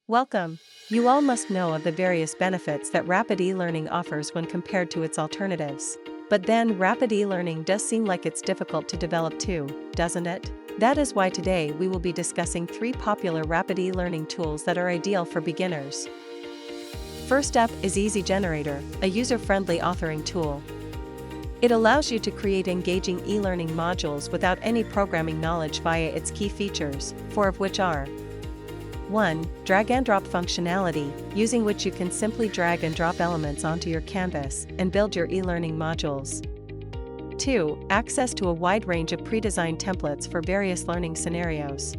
Welcome! You all must know of the various benefits that rapid e-learning offers when compared to its alternatives. But then rapid e-learning does seem like it's difficult to develop too, doesn't it? That is why today we will be discussing 3 popular rapid e-learning tools that are ideal for beginners. First up is EasyGenerator, a user-friendly authoring tool. It allows you to create engaging e-learning modules without any programming knowledge via its key features, 4 of which are 1. Drag and drop functionality, using which you can simply drag and drop elements onto your canvas and build your e-learning modules. 2. Access to a wide range of pre-designed templates for various learning scenarios.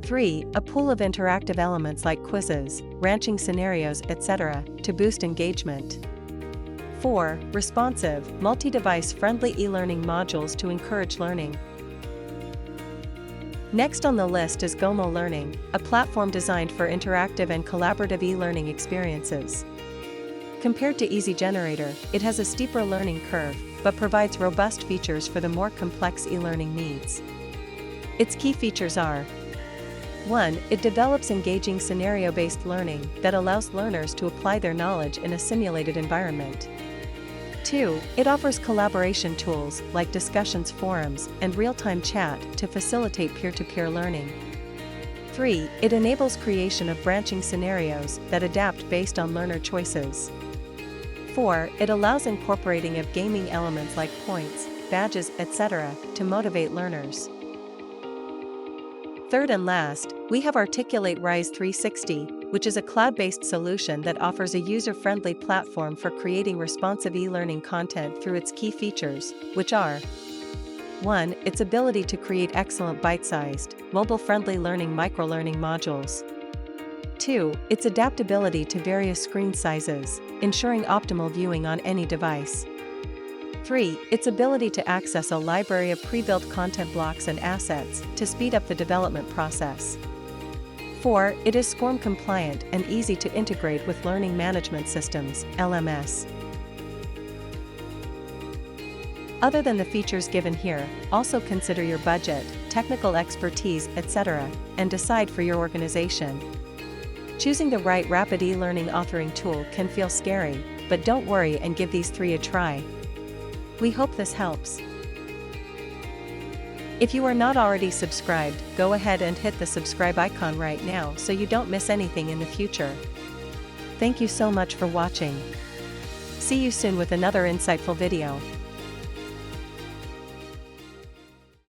3. A pool of interactive elements like quizzes, ranching scenarios, etc., to boost engagement. 4. Responsive, multi-device friendly e-learning modules to encourage learning. Next on the list is Gomo Learning, a platform designed for interactive and collaborative e-learning experiences. Compared to EasyGenerator, it has a steeper learning curve, but provides robust features for the more complex e-learning needs. Its key features are: 1. It develops engaging scenario-based learning that allows learners to apply their knowledge in a simulated environment. 2. It offers collaboration tools like discussions forums and real-time chat to facilitate peer-to-peer learning. 3. It enables creation of branching scenarios that adapt based on learner choices. 4. It allows incorporating of gaming elements like points, badges, etc. to motivate learners. Third and last, we have Articulate Rise 360, which is a cloud-based solution that offers a user-friendly platform for creating responsive e-learning content through its key features, which are: 1. Its ability to create excellent bite-sized, mobile-friendly learning microlearning modules. 2. Its adaptability to various screen sizes, ensuring optimal viewing on any device. 3. Its ability to access a library of pre-built content blocks and assets to speed up the development process. 4. It is SCORM compliant and easy to integrate with learning management systems, LMS. Other than the features given here, also consider your budget, technical expertise, etc., and decide for your organization. Choosing the right rapid e-learning authoring tool can feel scary, but don't worry and give these 3 a try. We hope this helps. If you are not already subscribed, go ahead and hit the subscribe icon right now so you don't miss anything in the future. Thank you so much for watching. See you soon with another insightful video.